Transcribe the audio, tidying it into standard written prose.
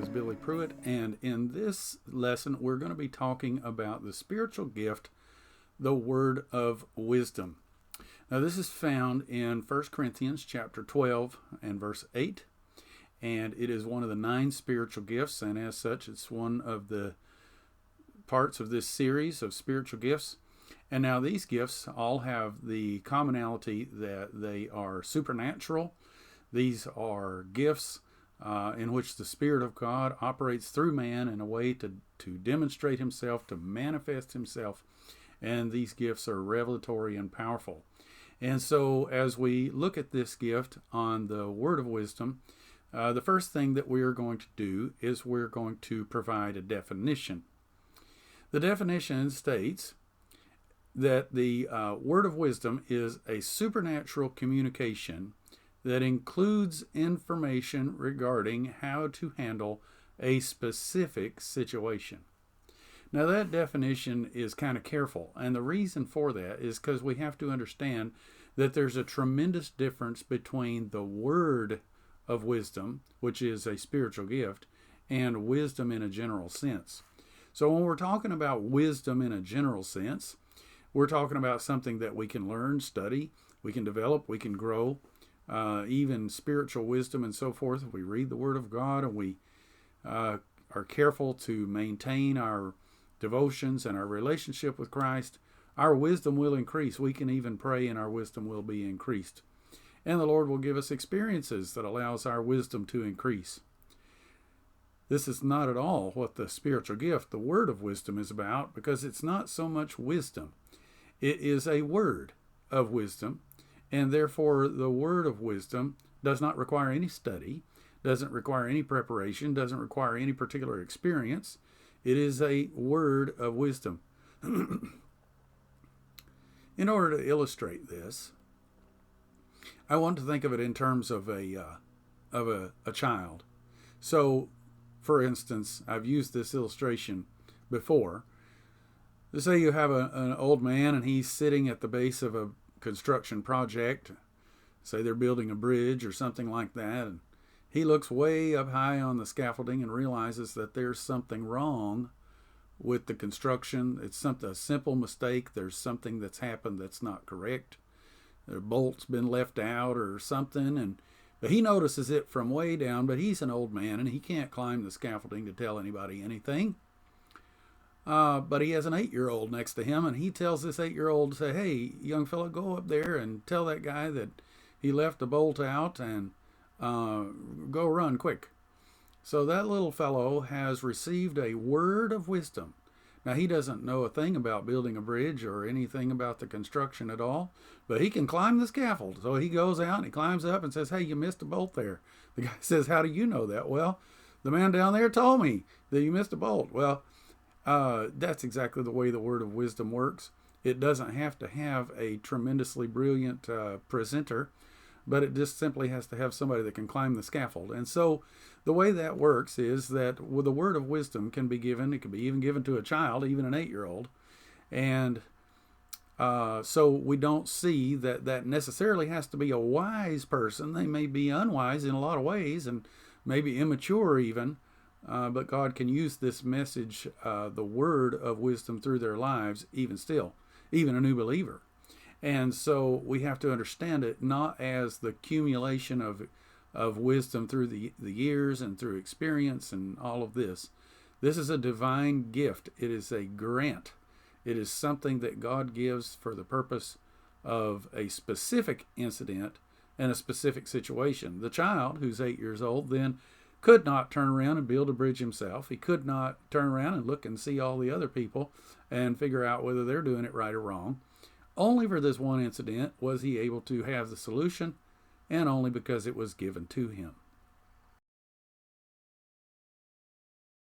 is Billy Prewitt, and in this lesson, we're going to be talking about the spiritual gift, the word of wisdom. Now, this is found in 1 Corinthians chapter 12 and verse 8, and it is one of the 9 spiritual gifts, and as such, it's one of the parts of this series of spiritual gifts. And now these gifts all have the commonality that they are supernatural. These are gifts in which the Spirit of God operates through man in a way to demonstrate himself, to manifest himself. And these gifts are revelatory and powerful. And so as we look at this gift on the word of wisdom, the first thing that we are going to do is we're going to provide a definition. The definition states that the word of wisdom is a supernatural communication that includes information regarding how to handle a specific situation. Now that definition is kind of careful, and the reason for that is because we have to understand that there's a tremendous difference between the word of wisdom, which is a spiritual gift, and wisdom in a general sense. So when we're talking about wisdom in a general sense, we're talking about something that we can learn, study, we can develop, we can grow, even spiritual wisdom and so forth. If we read the Word of God and we are careful to maintain our devotions and our relationship with Christ, our wisdom will increase. We can even pray and our wisdom will be increased. And the Lord will give us experiences that allows our wisdom to increase. This is not at all what the spiritual gift, the word of wisdom, is about, because it's not so much wisdom. It is a word of wisdom, and therefore the word of wisdom does not require any study, doesn't require any preparation, doesn't require any particular experience. It is a word of wisdom. In order to illustrate this, I want to think of it in terms of a child. So, for instance, I've used this illustration before. Let's say you have an old man and he's sitting at the base of a construction project. Say they're building a bridge or something like that, and he looks way up high on the scaffolding and realizes that there's something wrong with the construction. It's a simple mistake. There's something that's happened that's not correct. A bolt's been left out or something, but he notices it from way down, but he's an old man and he can't climb the scaffolding to tell anybody anything. But he has an 8-year-old next to him, and he tells this 8-year-old to say, "Hey, young fellow, go up there and tell that guy that he left the bolt out and go run quick." So that little fellow has received a word of wisdom. Now, he doesn't know a thing about building a bridge or anything about the construction at all, but he can climb the scaffold. So he goes out and he climbs up and says, "Hey, you missed a bolt there." The guy says, "How do you know that?" "Well, the man down there told me that you missed a bolt." Well, that's exactly the way the word of wisdom works. It doesn't have to have a tremendously brilliant presenter, but it just simply has to have somebody that can climb the scaffold. And so the way that works is that with the word of wisdom can be given, it can be even given to a child, even an 8-year-old. And so we don't see that necessarily has to be a wise person. They may be unwise in a lot of ways and maybe immature even, but God can use this message, the word of wisdom, through their lives, even still, even a new believer. And so we have to understand it not as the accumulation of wisdom through the years and through experience and all of this. This is a divine gift. It is a grant. It is something that God gives for the purpose of a specific incident and a specific situation. The child, who's 8 years old, then could not turn around and build a bridge himself. He could not turn around and look and see all the other people and figure out whether they're doing it right or wrong. Only for this one incident was he able to have the solution, and only because it was given to him.